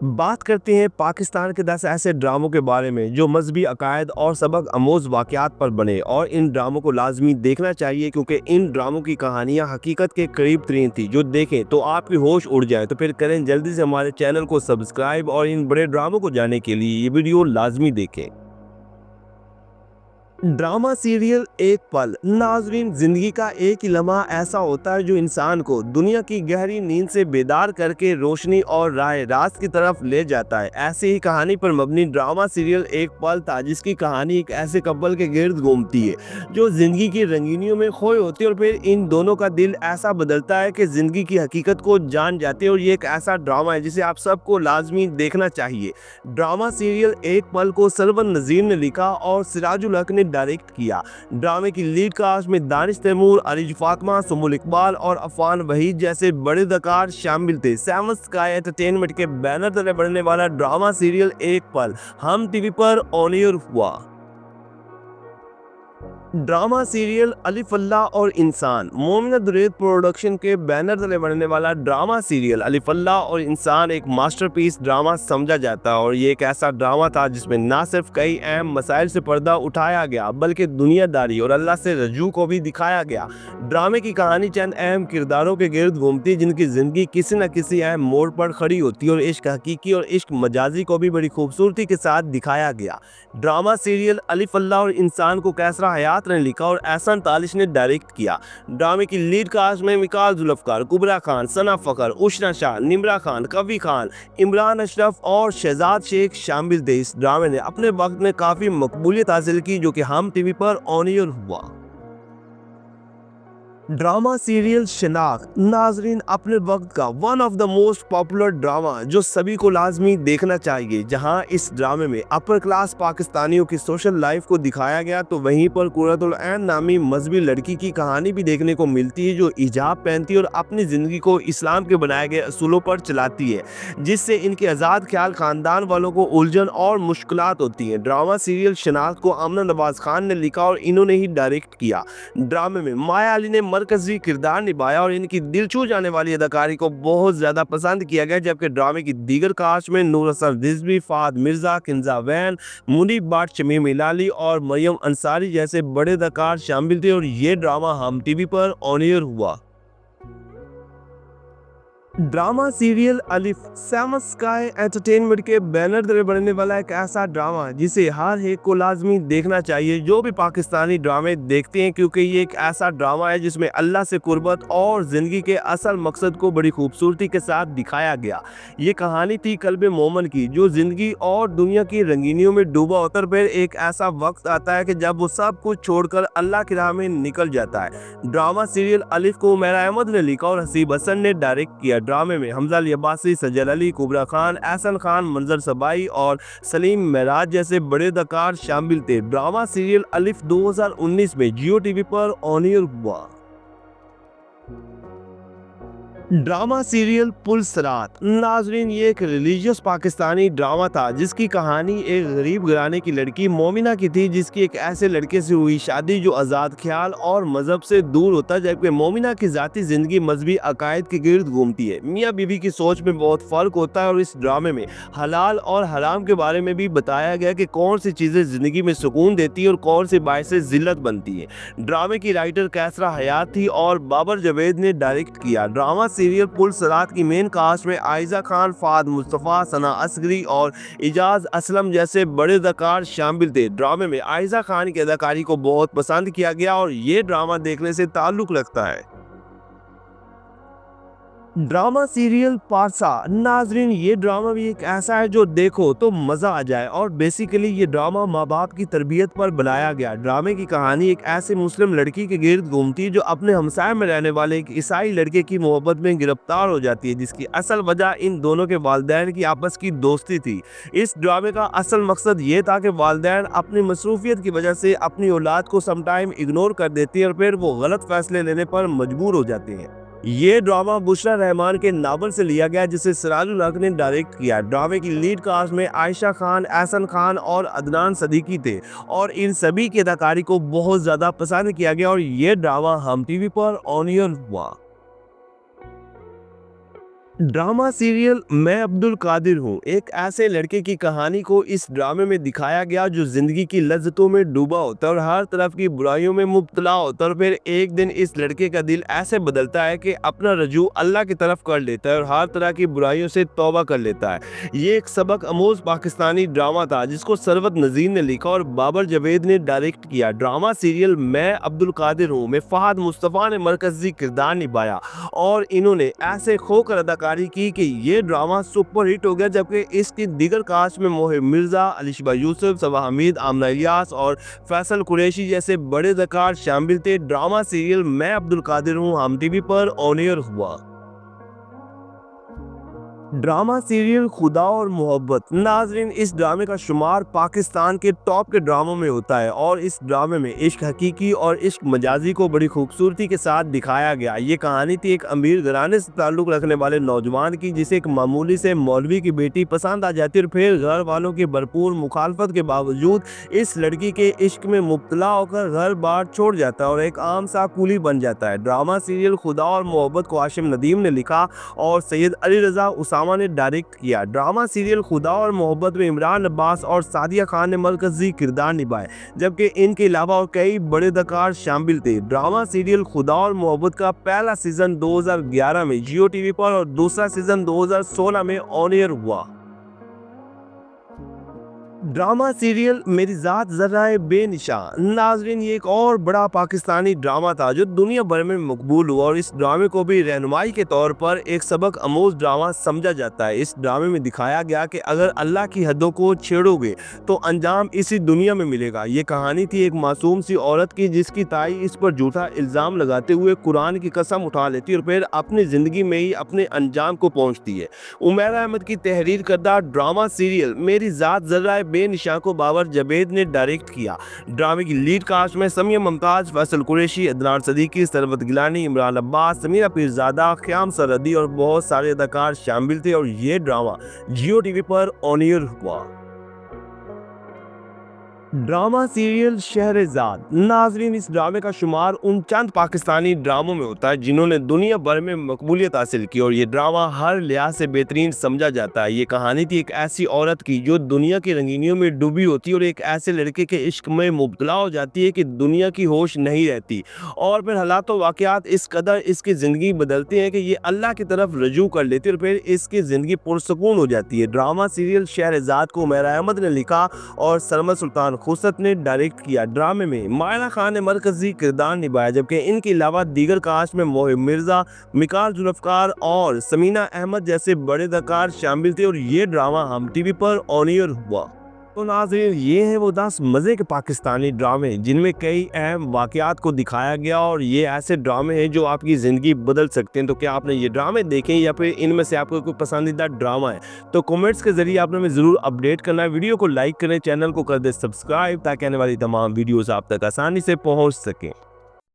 बात करते हैं पाकिस्तान के 10 ऐसे ड्रामों के बारे में जो मजहबी अकायद और सबक आमोज वाक़यात पर बने और इन ड्रामों को लाजमी देखना चाहिए क्योंकि इन ड्रामों की कहानियां हकीकत के करीब तरीन थी। जो देखें तो आपकी होश उड़ जाए। तो फिर करें जल्दी से हमारे चैनल को सब्सक्राइब और इन बड़े ड्रामों को जानने के लिए ये वीडियो लाजमी देखें। ड्रामा सीरियल एक पल। नाजरीन, जिंदगी का एक ही लम्हा ऐसा होता है जो इंसान को दुनिया की गहरी नींद से बेदार करके रोशनी और राह रास्त की तरफ ले जाता है। ऐसी ही कहानी पर मबनी ड्रामा सीरियल एक पल था, जिसकी कहानी एक ऐसे कपल के गिर्द घूमती है जो जिंदगी की रंगीनियों में खोए होते हैं और फिर इन दोनों का दिल ऐसा बदलता है कि जिंदगी की हकीकत को जान जाते हैं। और ये एक ऐसा ड्रामा है जिसे आप सबको लाजमी देखना चाहिए। ड्रामा सीरियल एक पल को सरवन नज़ीर ने लिखा और सिराजुल हक ने डायरेक्ट किया। ड्रामे की लीड कास्ट में दानिश तैमूर, अरिज फातिमा, सुमुल इकबाल और अफान वहीद जैसे बड़े अदाकार शामिल थे। सेवन स्काई एंटरटेनमेंट के बैनर तले बढ़ने वाला ड्रामा सीरियल एक पल हम टीवी पर ऑन एयर हुआ। ड्रामा सीरियल अलिफ अल्लाह और इंसान मोमिना दुरैद प्रोडक्शन के बैनर तले बनने वाला ड्रामा सीरियल अलिफ अल्लाह और इंसान एक मास्टरपीस ड्रामा समझा जाता है। और ये एक ऐसा ड्रामा था जिसमें ना सिर्फ कई अहम मसाइल से पर्दा उठाया गया बल्कि दुनियादारी और अल्लाह से रजू को भी दिखाया गया। ड्रामे की कहानी चंद अहम किरदारों के गिर्द घूमती है जिनकी जिंदगी किसी न किसी अहम मोड़ पर खड़ी होती है और इश्क हकीकी और इश्क मजाजी को भी बड़ी खूबसूरती के साथ दिखाया गया। ड्रामा सीरियल अलिफ अल्लाह और इंसान को कैसरा हयात ने लिखा और एहसान तालिश ने डायरेक्ट किया। ड्रामे की लीड कास्ट में मिकाल जुल्फकार, कुबरा खान, सना फखर, उशना शाह, निम्रा खान, कवि खान, इमरान अशरफ और शहजाद शेख शामिल थे। इस ड्रामे ने अपने वक्त में काफी मकबूलियत हासिल की जो कि हम टीवी पर ऑन एयर हुआ। ड्रामा सीरियल शिनाख्त नाजरीन अपने वक्त का one of the most popular drama जो सभी को लाजमी देखना चाहिए। जहां इस ड्रामे में अपर क्लास पाकिस्तानियों की सोशल लाइफ को दिखाया गया तो वहीं पर कुर्रतुल ऐन नामी मजहबी लड़की की कहानी भी देखने को मिलती है जो हिजाब पहनती है और अपनी जिंदगी को इस्लाम के बनाए गए असूलों पर चलाती है, जिससे इनके आज़ाद ख्याल खानदान वालों को उलझन और मुश्किलात होती हैं। ड्रामा सीरियल शिनाख्त को आमना नवाज खान ने लिखा और इन्होंने ही डायरेक्ट किया। ड्रामे में माया अली ने मरकजी किरदार निभाया और इनकी दिल छू जाने वाली अदाकारी को बहुत ज्यादा पसंद किया गया। जबकि ड्रामे की दीगर कास्ट में नूर हसन रिजवी, फाद मिर्जा, किंजा वैन, मुनीब भट्ट, शमीम हिलाली और मरियम अंसारी जैसे बड़े अदाकार शामिल थे। और ये ड्रामा हम टीवी पर ऑन एयर हुआ। ड्रामा सीरियल अलिफ सेवन स्काई एंटरटेनमेंट के बैनर तले बनने वाला एक ऐसा ड्रामा जिसे हर एक को लाजमी देखना चाहिए जो भी पाकिस्तानी ड्रामे देखते हैं, क्योंकि ये एक ऐसा ड्रामा है जिसमें अल्लाह से कुर्बत और ज़िंदगी के असल मकसद को बड़ी खूबसूरती के साथ दिखाया गया। ये कहानी थी कल्बे मोमन की जो ज़िंदगी और दुनिया की रंगीनियों में डूबा होता है। फिर एक ऐसा वक्त आता है कि जब वो सब कुछ छोड़कर अल्लाह की राह में निकल जाता है। ड्रामा सीरियल अलिफ को उमैरा अहमद ने लिखा और हसीब हसन ने डायरेक्ट किया। ड्रामे में हमजा अली अब्बासी, सजल अली, कुबरा खान, एहसन खान, मंजर सबाई और सलीम महराज जैसे बड़े अदाकार शामिल थे। ड्रामा सीरियल अलिफ 2019 में जियो टीवी पर ऑन एयर हुआ। ड्रामा सीरियल पुलसरात नाजरीन ये एक रिलीजियस पाकिस्तानी ड्रामा था जिसकी कहानी एक गरीब घराने की लड़की मोमिना की थी, जिसकी एक ऐसे लड़के से हुई शादी जो आज़ाद ख्याल और मजहब से दूर होता है। जबकि मोमिना की ज़ाती ज़िंदगी मजहबी अकायद के गिर्द घूमती है। मियाँ बीवी की सोच में बहुत फ़र्क होता है और इस ड्रामे में हलाल और हराम के बारे में भी बताया गया कि कौन सी चीज़ें ज़िंदगी में सुकून देती है और कौन सी बायसे ज़िल्लत बनती है। ड्रामे की राइटर कैसरा हयात थी और बाबर जावेद ने डायरेक्ट किया। ड्रामा सीरियल पुलसरात की मेन कास्ट में आयजा खान, फाद मुस्तफ़ा, सना असगरी और इजाज असलम जैसे बड़े अदाकार शामिल थे। ड्रामे में आयजा खान की अदाकारी को बहुत पसंद किया गया और ये ड्रामा देखने से ताल्लुक रखता है। ड्रामा सीरियल पारसा नाजरीन ये ड्रामा भी एक ऐसा है जो देखो तो मज़ा आ जाए और बेसिकली ये ड्रामा माँ बाप की तरबियत पर बनाया गया। ड्रामे की कहानी एक ऐसे मुस्लिम लड़की के गिर्द घूमती है जो अपने हमसाय में रहने वाले एक ईसाई लड़के की मोहब्बत में गिरफ्तार हो जाती है, जिसकी असल वजह इन दोनों के वालिदैन की आपस की दोस्ती थी। इस ड्रामे का असल मकसद ये था कि वालिदैन अपनी मसरूफियत की वजह से अपनी औलाद को समटाइम इग्नोर कर देती है और फिर वो गलत फैसले लेने पर मजबूर हो जाते हैं। ये ड्रामा बुशरा रहमान के नावल से लिया गया जिसे सिराजुल हक ने डायरेक्ट किया। ड्रामे की लीड कास्ट में आयशा खान, एहसन खान और अदनान सदीकी थे और इन सभी की अदाकारी को बहुत ज़्यादा पसंद किया गया और ये ड्रामा हम टीवी पर ऑन एयर हुआ। ड्रामा सीरियल मैं अब्दुल कादिर हूँ एक ऐसे लड़के की कहानी को इस ड्रामे में दिखाया गया जो जिंदगी की लज्जतों में डूबा होता है और हर तरफ की बुराइयों में मुब्तला होता है, और फिर एक दिन इस लड़के का दिल ऐसे बदलता है कि अपना रजू अल्लाह की तरफ कर लेता है और हर तरह की बुराइयों से तौबा कर लेता है। ये एक सबक आमोज पाकिस्तानी ड्रामा था जिसको सरवत नज़ीर ने लिखा और बाबर जावेद ने डायरेक्ट किया। ड्रामा सीरियल मैं अब्दुल कादिर हूँ में फहद मुस्तफ़ा ने मरकजी किरदार निभाया और इन्होंने ऐसे खोकर अदाकारी की कि ये ड्रामा सुपर हिट हो गया, जबकि इसकी दीगर कास्ट में मोहिब मिर्जा, अलिशबा यूसुफ, सबा हमीद, आमना इलियास और फैसल कुरैशी जैसे बड़े अदाकार शामिल थे। ड्रामा सीरियल मैं अब्दुल कादिर हूँ हम टीवी पर ऑन एयर हुआ। ड्रामा सीरियल खुदा और मोहब्बत। नाजरीन, इस ड्रामे का शुमार पाकिस्तान के टॉप के ड्रामों में होता है और इस ड्रामे में इश्क हकीकी और इश्क मजाजी को बड़ी खूबसूरती के साथ दिखाया गया। ये कहानी थी एक अमीर घराने से ताल्लुक़ रखने वाले नौजवान की जिसे एक मामूली से मौलवी की बेटी पसंद आ जाती है और फिर घर वालों की भरपूर मुखालफत के बावजूद इस लड़की के इश्क में मुब्तला होकर घर बार छोड़ जाता है और एक आम सा कूली बन जाता है। ड्रामा सीरियल खुदा और मोहब्बत को हाशिम नदीम ने लिखा और सैयद अली रजा उसामा ने डायरेक्ट किया। ड्रामा सीरियल खुदा और मोहब्बत में इमरान अब्बास और सादिया खान ने मरकजी किरदार निभाए, जबकि इनके अलावा और कई बड़े अदाकार शामिल थे। ड्रामा सीरियल खुदा और मोहब्बत का पहला सीजन 2011 में जियो टीवी पर और दूसरा सीजन 2016 में ऑन एयर हुआ। ड्रामा सीरियल मेरी ज़ात ज़र्राए बेनिशा। नाजरीन, ये एक और बड़ा पाकिस्तानी ड्रामा था जो दुनिया भर में मकबूल हुआ और इस ड्रामे को भी रहनुमाई के तौर पर एक सबक आमोज ड्रामा समझा जाता है। इस ड्रामे में दिखाया गया कि अगर अल्लाह की हदों को छेड़ोगे तो अंजाम इसी दुनिया में मिलेगा। ये कहानी थी एक मासूम सी औरत की जिसकी ताई इस पर झूठा इल्ज़ाम लगाते हुए कुरान की कसम उठा लेती है और फिर अपनी ज़िंदगी में ही अपने अंजाम को पहुँचती है। उमैर अहमद की तहरीर करदा ड्रामा सीरियल मेरी ज़ात ज़र्राए बेनिशा को बाबर जावेद ने डायरेक्ट किया। ड्रामे की लीड कास्ट में समिया मुमताज, फैसल कुरैशी, अदनान सदीकी, सरवत गिलानी, इमरान अब्बास, समीरा पीरजादा, ख्याम सरहदी और बहुत सारे अदाकार शामिल थे और ये ड्रामा जियो टीवी पर ऑन एयर हुआ। Drama serial Shahrzad. नाजरीन, इस ड्रामे का शुमार उन चंद पाकिस्तानी ड्रामों में होता है जिन्होंने दुनिया भर में मकबूलियत हासिल की और ये ड्रामा हर लिहाज से बेहतरीन समझा जाता है। ये कहानी थी एक ऐसी औरत की जो दुनिया की रंगीनियों में डूबी होती है और एक ऐसे लड़के के इश्क में मुब्तला हो जाती है कि दुनिया की होश नहीं रहती और फिर हालात व वाक़यात इस कदर इसकी ज़िंदगी बदलते हैं कि ये अल्लाह की तरफ रजू कर लेती है और फिर इसकी ज़िंदगी पुरसकून हो जाती है। ड्रामा सीरियल शहरजाद को उमैर अहमद ने लिखा और सरमद सुल्तान खुसत ने डायरेक्ट किया। ड्रामे में मायना खान ने मरकजी किरदार निभाया, जबकि इनके अलावा दीगर कास्ट में मोहिब मिर्जा, मिकाल जुल्फ़कार और समीना अहमद जैसे बड़े अदाकार शामिल थे और ये ड्रामा हम टीवी पर ऑन एयर हुआ। तो नाज़रीन, ये हैं वो 10 मज़े के पाकिस्तानी ड्रामे जिनमें कई अहम वाक़यात को दिखाया गया और ये ऐसे ड्रामे हैं जो आपकी ज़िंदगी बदल सकते हैं। तो क्या आपने ये ड्रामे देखे या फिर इनमें से आपका कोई पसंदीदा ड्रामा है तो कमेंट्स के ज़रिए आपने हमें ज़रूर अपडेट करना है। वीडियो को लाइक करें, चैनल को कर दें सब्सक्राइब ताकि आने वाली तमाम वीडियोज़ आप तक आसानी से पहुँच सकें।